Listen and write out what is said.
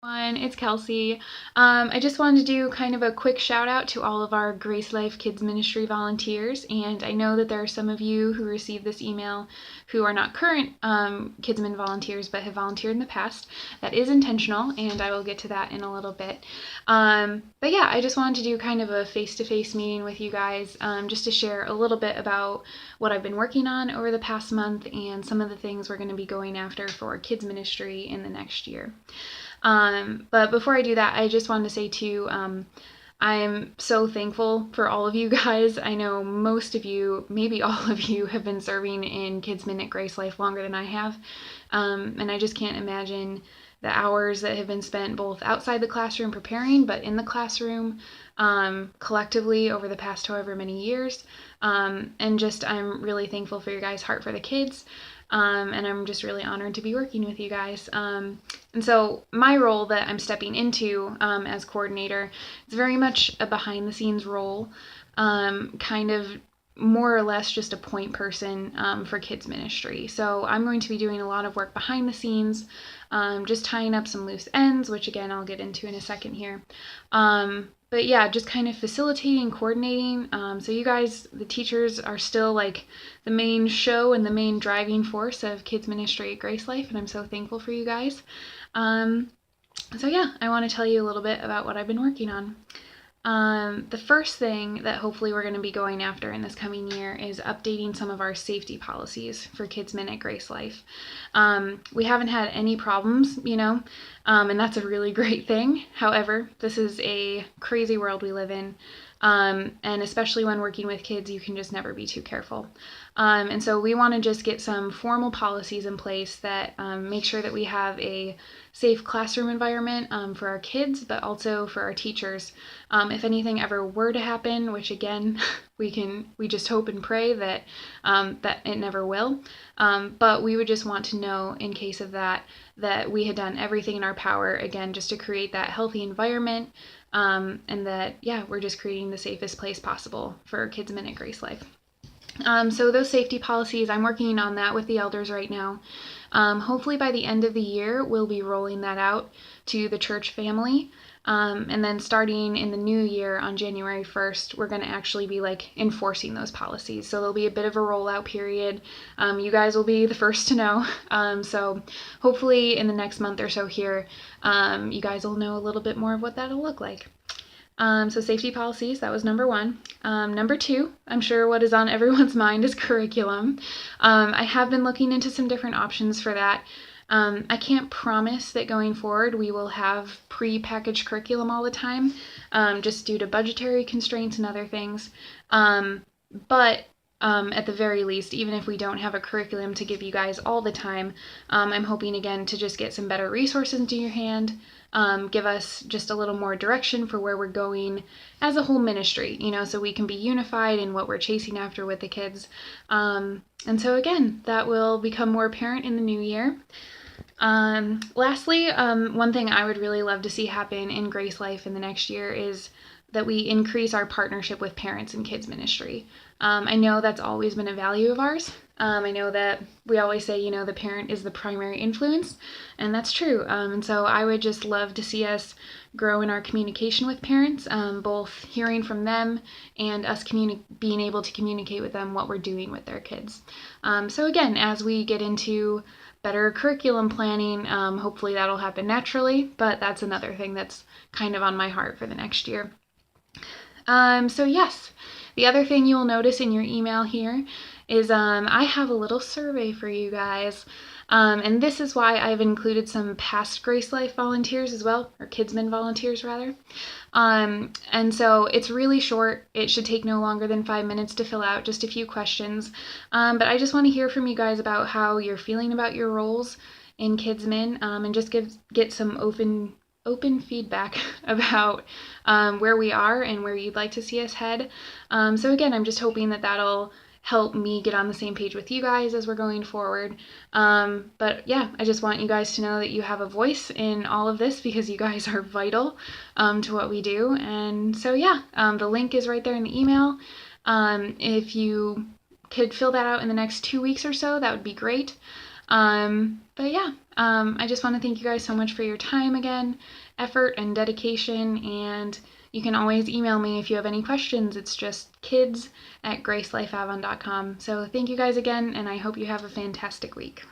It's Kelsey. I just wanted to do kind of a quick shout out to all of our Grace Life Kids Ministry volunteers, and I know that there are some of you who received this email who are not current KidsMin volunteers but have volunteered in the past. That is intentional, and I will get to that in a little bit. But yeah, I just wanted to do kind of a face-to-face meeting with you guys just to share a little bit about what I've been working on over the past month and some of the things we're going to be going after for kids ministry in the next year. But before I do that, I just wanted to say too, I'm so thankful for all of you guys. I know most of you, maybe all of you, have been serving in Kids Min at Grace Life longer than I have. And I just can't imagine the hours that have been spent both outside the classroom preparing, but in the classroom collectively over the past however many years. And just I'm really thankful for your guys' heart for the kids. And I'm just really honored to be working with you guys. And so my role that I'm stepping into as coordinator is very much a behind the scenes role, kind of more or less just a point person for kids ministry. So I'm going to be doing a lot of work behind the scenes, just tying up some loose ends, which again I'll get into in a second here. But yeah, just kind of facilitating, coordinating. So you guys, the teachers, are still like the main show and the main driving force of kids ministry at Grace Life, and I'm so thankful for you guys. So yeah, I want to tell you a little bit about what I've been working on. The first thing that hopefully we're going to be going after in this coming year is updating some of our safety policies for Kids Min at Grace Life. We haven't had any problems, and that's a really great thing. However, this is a crazy world we live in, and especially when working with kids, you can just never be too careful. And so we want to just get some formal policies in place that make sure that we have a safe classroom environment for our kids, but also for our teachers. If anything ever were to happen, which again, we just hope and pray that that it never will. But we would just want to know in case of that we had done everything in our power, again, just to create that healthy environment, and that, yeah, we're just creating the safest place possible for Kids Min at Grace Life. So those safety policies, I'm working on that with the elders right now. Hopefully by the end of the year, we'll be rolling that out to the church family. And then starting in the new year on January 1st, we're going to actually be enforcing those policies. So there'll be a bit of a rollout period. You guys will be the first to know. So hopefully in the next month or so here, you guys will know a little bit more of what that'll look like. So safety policies, that was number one. Number two, I'm sure what is on everyone's mind is curriculum. I have been looking into some different options for that. I can't promise that going forward we will have pre-packaged curriculum all the time, just due to budgetary constraints and other things. But at the very least, even if we don't have a curriculum to give you guys all the time, I'm hoping again to just get some better resources into your hand, give us just a little more direction for where we're going as a whole ministry, so we can be unified in what we're chasing after with the kids. And so again, that will become more apparent in the new year. Lastly, one thing I would really love to see happen in Grace Life in the next year is that we increase our partnership with parents in kids ministry. I know that's always been a value of ours. I know that we always say, the parent is the primary influence, and that's true. And so I would just love to see us grow in our communication with parents, both hearing from them and us being able to communicate with them what we're doing with their kids. So again, as we get into better curriculum planning, hopefully that'll happen naturally, but that's another thing that's kind of on my heart for the next year. So yes, the other thing you'll notice in your email here is I have a little survey for you guys. And this is why I've included some past Grace Life volunteers as well, or Kids Min volunteers rather. And so it's really short. It should take no longer than 5 minutes to fill out, just a few questions. But I just want to hear from you guys about how you're feeling about your roles in Kids Min, and just get some open feedback about where we are and where you'd like to see us head. So again, I'm just hoping that that'll help me get on the same page with you guys as we're going forward. But yeah, I just want you guys to know that you have a voice in all of this because you guys are vital to what we do. And so yeah, the link is right there in the email. If you could fill that out in the next 2 weeks or so, that would be great. But yeah, I just want to thank you guys so much for your time again, effort, and dedication. And you can always email me if you have any questions. It's just kids@gracelifeavon.com. So thank you guys again, and I hope you have a fantastic week.